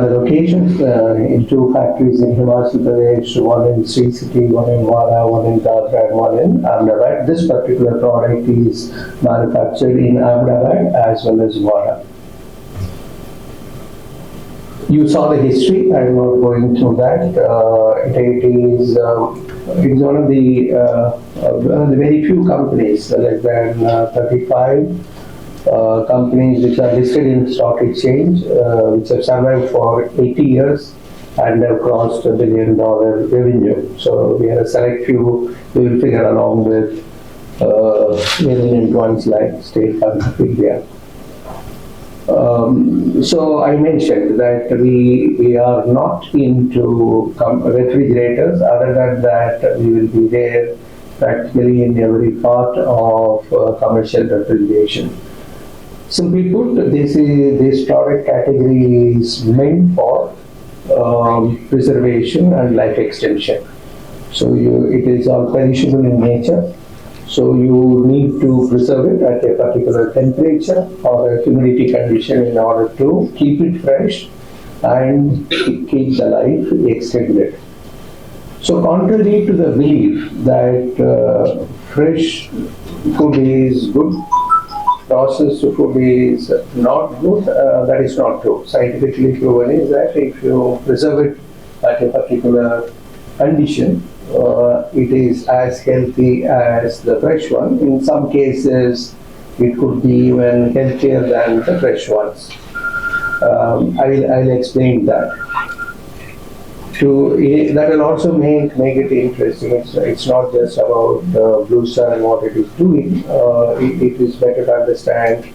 the locations in two factories in Himachal Pradesh, one in Sri City, one in Wara, one in Dadra, and one in Ahmedabad. This particular product is manufactured in Ahmedabad as well as Wara. You saw the history. I'm not going through that. It's one of the very few companies, less than 35 companies which are listed in stock exchange, which have survived for 80 years and have crossed $1 billion revenue. So we are a select few. We will figure along with many ones like State Bank of India. So I mentioned that we are not into refrigerators. Other than that, we will be there practically in every part of commercial refrigeration. Simply put, this product category is meant for preservation and life extension. So it is all perishable in nature. So you need to preserve it at a particular temperature or a humidity condition in order to keep it fresh and keep the life extended. So contrary to the belief that fresh food is good, processed food is not good, that is not true. Scientifically proven is that if you preserve it at a particular condition, it is as healthy as the fresh one. In some cases, it could be even healthier than the fresh ones. I'll explain that. That will also make it interesting. It's not just about Blue Star and what it is doing. It is better to understand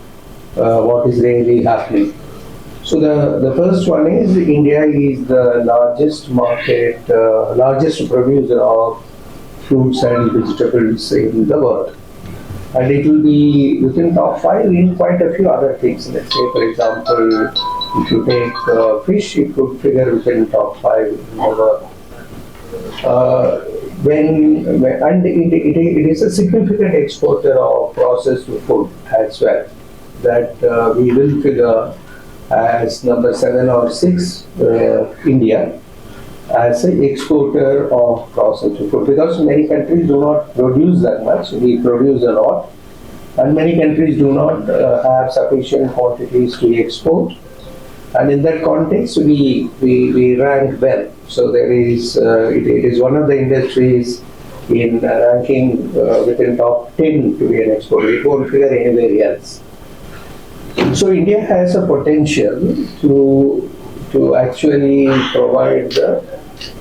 what is really happening. So the first one is India is the largest largest producer of fruits and vegetables in the world. And it will be within top 5 in quite a few other things. Let's say, for example, if you take fish, it could figure within top 5 in the world. It is a significant exporter of processed food as well. That we will figure as number 7 or 6, India, as an exporter of processed food, because many countries do not produce that much. We produce a lot, and many countries do not have sufficient quantities to export. And in that context, we rank well. So it is one of the industries in ranking within top 10 to be an exporter. It won't figure anywhere else. So India has a potential to actually provide the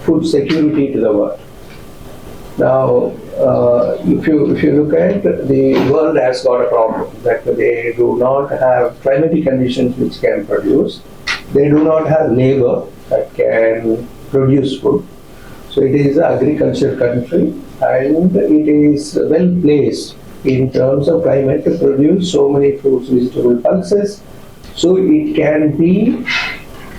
food security to the world. Now, if you look at the world has got a problem that they do not have climatic conditions which can produce. They do not have labor that can produce food. So it is an agriculture country, and it is well placed in terms of climate to produce so many fruits, vegetable pulses. So it can be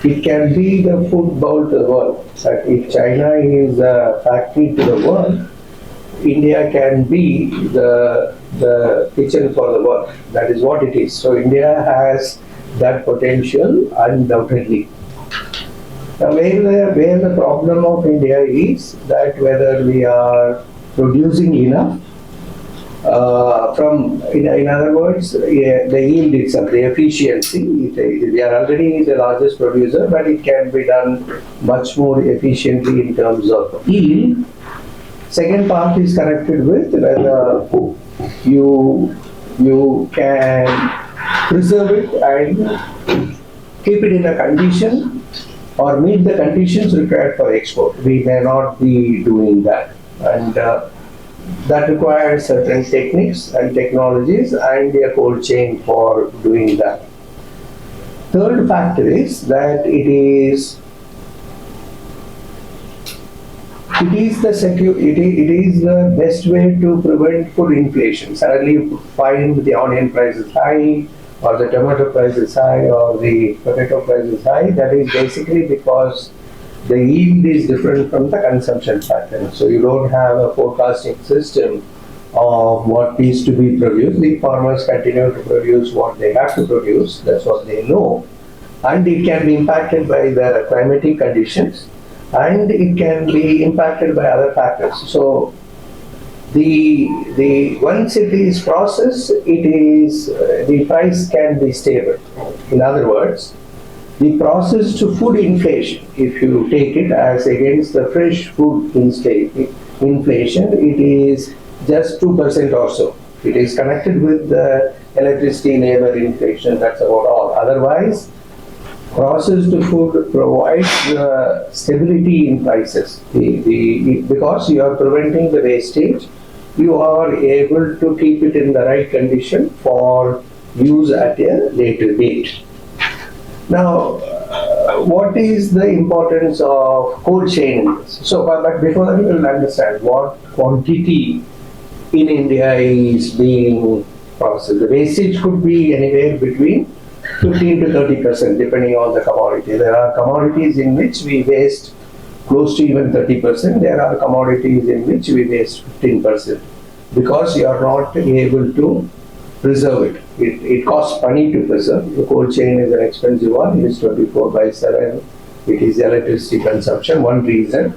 the food bowl to the world. That if China is a factory to the world, India can be the kitchen for the world. That is what it is. So India has that potential undoubtedly. Now where the problem of India is that whether we are producing enough in other words, the yield itself, the efficiency. We are already the largest producer, but it can be done much more efficiently in terms of yield. Second part is connected with whether you can preserve it and keep it in a condition or meet the conditions required for export. We may not be doing that, and that requires certain techniques and technologies and a cold chain for doing that. Third factor is that it is the best way to prevent food inflation. Suddenly you find the onion price is high, or the tomato price is high, or the potato price is high. That is basically because the yield is different from the consumption pattern. So you don't have a forecasting system of what needs to be produced. The farmers continue to produce what they have to produce. That's what they know. and it can be impacted by the climatic conditions, and it can be impacted by other factors. So the once it is processed, it is the price can be stable. In other words, the processed food inflation, if you take it as against the fresh food inflation, it is just 2% or so. It is connected with the electricity, labor inflation. That's about all. Otherwise, processed food provides stability in prices. Because you are preventing the wastage, you are able to keep it in the right condition for use at a later date. Now, what is the importance of cold chain in this? So, but before that, we will understand what quantity in India is being processed. The wastage could be anywhere between 15 to 30%, depending on the commodity. There are commodities in which we waste close to even 30%. There are commodities in which we waste 15%, because you are not able to preserve it. It costs money to preserve. The cold chain is an expensive one. It is 24/7. It is electricity consumption, one reason.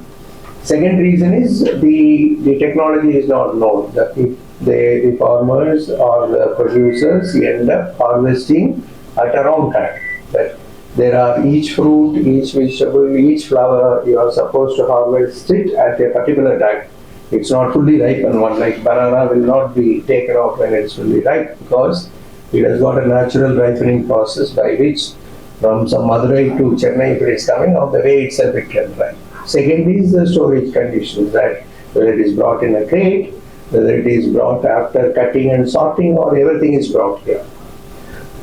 Second reason is the technology is not known. The farmers or the producers end up harvesting at a wrong time. That there are each fruit, each vegetable, each flower, you are supposed to harvest it at a particular time. It's not fully ripened one, like banana will not be taken off when it's fully ripe, because it has got a natural ripening process by which from some Madurai to Chennai, if it is coming, on the way itself it can ripe. Second is the storage conditions, that whether it is brought in a crate, whether it is brought after cutting and sorting, or everything is brought here.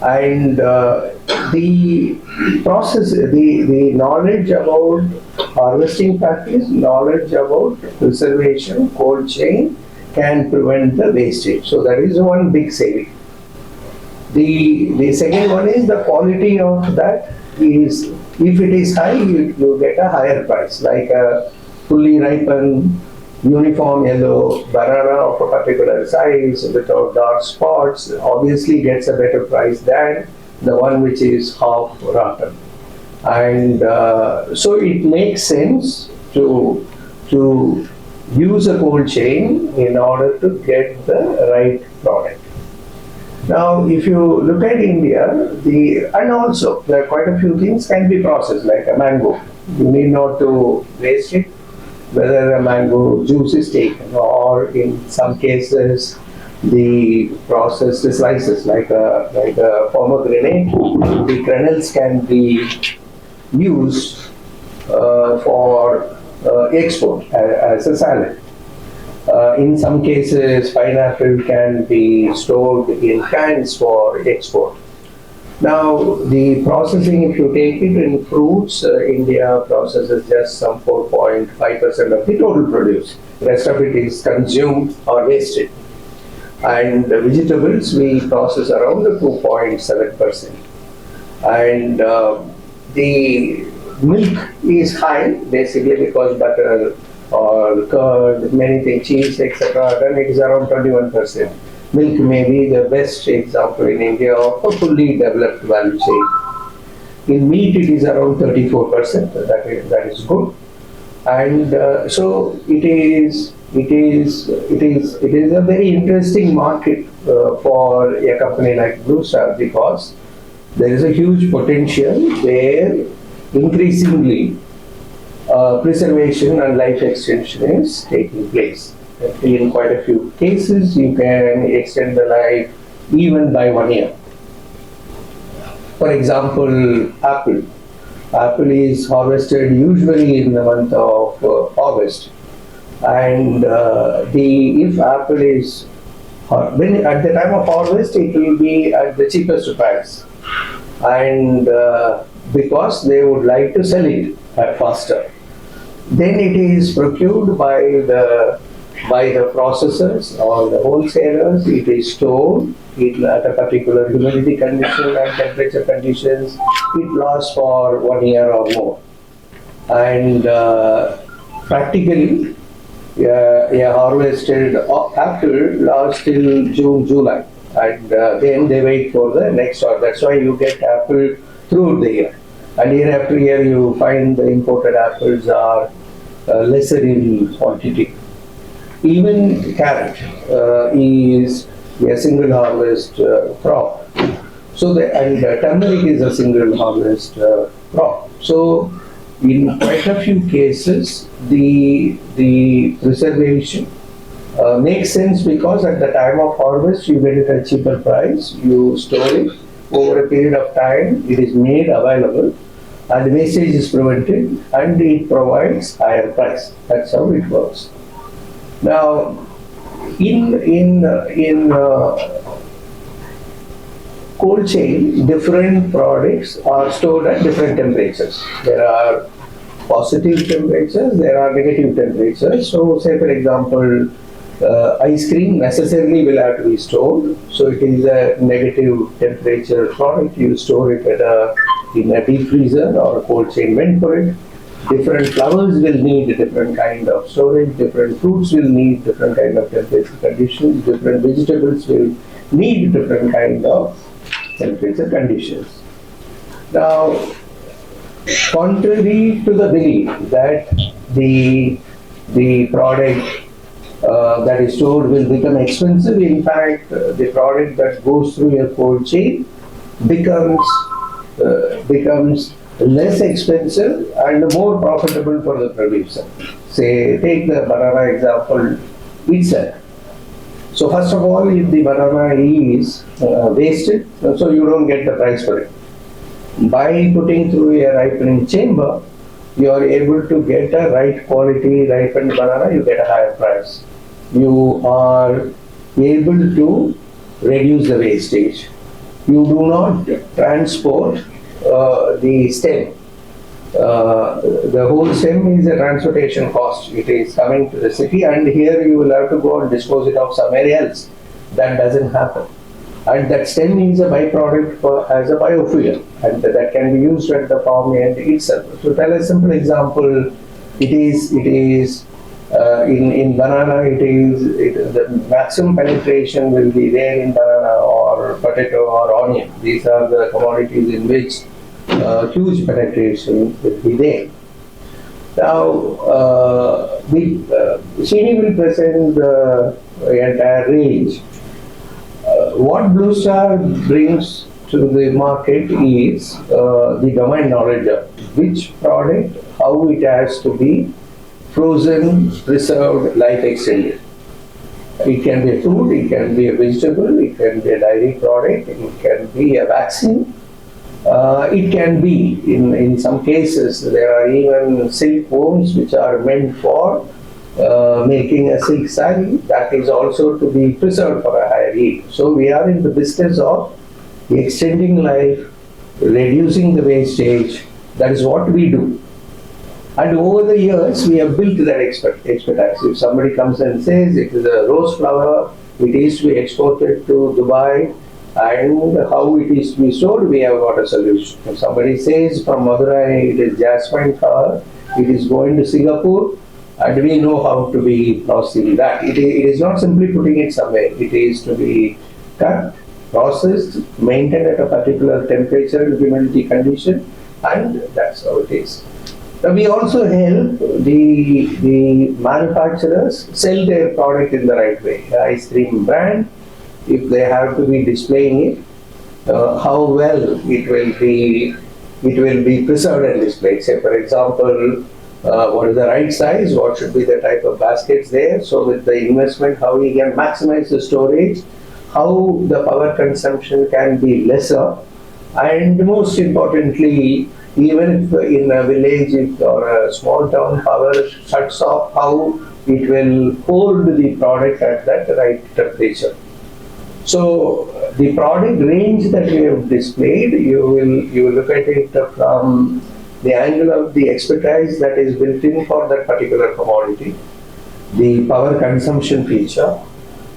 And the process, the knowledge about harvesting practice, knowledge about preservation, cold chain can prevent the wastage. So that is one big saving. The second one is the quality of that is, if it is high, you get a higher price, like a fully ripened uniform yellow banana of a particular size without dark spots obviously gets a better price than the one which is half rotten. And so it makes sense to use a cold chain in order to get the right product. Now, if you look at India, and also there are quite a few things can be processed, like a mango. You need not to waste it, whether a mango juice is taken, or in some cases the processed slices, like a pomegranate, the kernels can be used for export as a salad. In some cases, pineapple can be stored in cans for export. Now, the processing, if you take it in fruits, India processes just some 4.5% of the total produce. The rest of it is consumed or wasted. And the vegetables, we process around 2.7%. And the milk is high, basically because butter or curd, many things, cheese, etc., then it is around 21%. Milk may be the best example in India of a fully developed value chain. In meat, it is around 34%. That is good, and so it is a very interesting market for a company like Blue Star, because there is a huge potential where increasingly preservation and life extension is taking place. In quite a few cases, you can extend the life even by 1 year. For example, apple. Apple is harvested usually in the month of August, and if apple is when at the time of harvest, it will be at the cheapest price, and because they would like to sell it faster. Then it is procured by the processors or the wholesalers. It is stored at a particular humidity condition and temperature conditions. It lasts for 1 year or more, and practically a harvested apple lasts till June, July, and then they wait for the next order. That's why you get apple throughout the year. And year after year, you find the imported apples are lesser in quantity. Even carrot is a single harvest crop. So and turmeric is a single harvest crop. So in quite a few cases, the preservation makes sense because at the time of harvest you get it at a cheaper price. You store it over a period of time. It is made available, and wastage is prevented, and it provides higher price. That's how it works. Now, in cold chain, different products are stored at different temperatures. There are positive temperatures, there are negative temperatures. So, say for example, ice cream necessarily will have to be stored. So, it is a negative temperature product. You store it in a deep freezer or a cold chain vent for it. Different flowers will need a different kind of storage, different fruits will need different kind of temperature conditions, different vegetables will need different kind of temperature conditions. Now, contrary to the belief that the product that is stored will become expensive, in fact, the product that goes through a cold chain becomes less expensive and more profitable for the producer. Say, take the banana example itself. So first of all, if the banana is wasted, so you don't get the price for it. By putting through a ripening chamber, you are able to get a right quality ripened banana, you get a higher price. You are able to reduce the wastage. You do not transport the stem. The whole stem is a transportation cost. It is coming to the city, and here you will have to go and dispose it of somewhere else. That doesn't happen. And that stem is a byproduct as a biofuel, and that can be used at the farmland itself. To tell a simple example, it is in banana. The maximum penetration will be there in banana or potato or onion. These are the commodities in which huge penetration will be there. Now, Srini will present the entire range. What Blue Star brings to the market is the domain knowledge of which product, how it has to be frozen, preserved, life extended. It can be a fruit, it can be a vegetable, it can be a dairy product, it can be a vaccine. It can be, in some cases, there are even silkworms which are meant for making a silk saree. That is also to be preserved for a higher yield. So we are in the business of extending life, reducing the wastage. That is what we do. And over the years, we have built that expertise. If somebody comes and says it is a rose flower, it is to be exported to Dubai, and how it is to be stored, we have got a solution. If somebody says from Madurai it is jasmine flower, it is going to Singapore, and we know how to be processing that. It is not simply putting it somewhere. It is to be cut, processed, maintained at a particular temperature and humidity condition, and that's how it is. Now we also help the manufacturers sell their product in the right way. The ice cream brand, if they have to be displaying it, how well it will be preserved and displayed. Say for example, what is the right size, what should be the type of baskets there. So with the investment, how we can maximize the storage, how the power consumption can be lesser, and most importantly, even if in a village or a small town power shuts off, how it will hold the product at that right temperature. So the product range that we have displayed, you will look at it from the angle of the expertise that is built in for that particular commodity, the power consumption feature.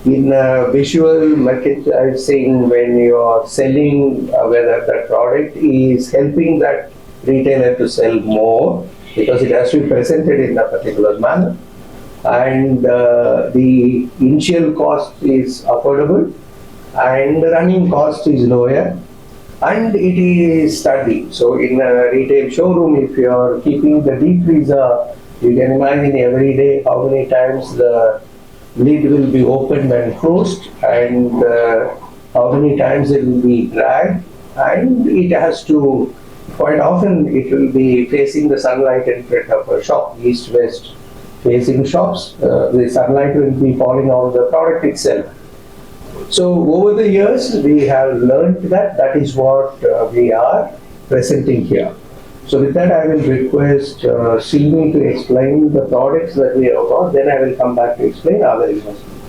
In visual merchandising, when you are selling whether that product is helping that retailer to sell more, because it has to be presented in a particular manner, and the initial cost is affordable and the running cost is lower, and it is sturdy. So in a retail showroom, if you are keeping the deep freezer, you can imagine every day how many times the lid will be opened and closed, and how many times it will be dragged, and it has to, quite often it will be facing the sunlight in front of a shop, east-west facing shops. The sunlight will be falling on the product itself. So over the years, we have learned that that is what we are presenting here. So with that, I will request Srini to explain the products that we have got. Then I will come back to explain other investments.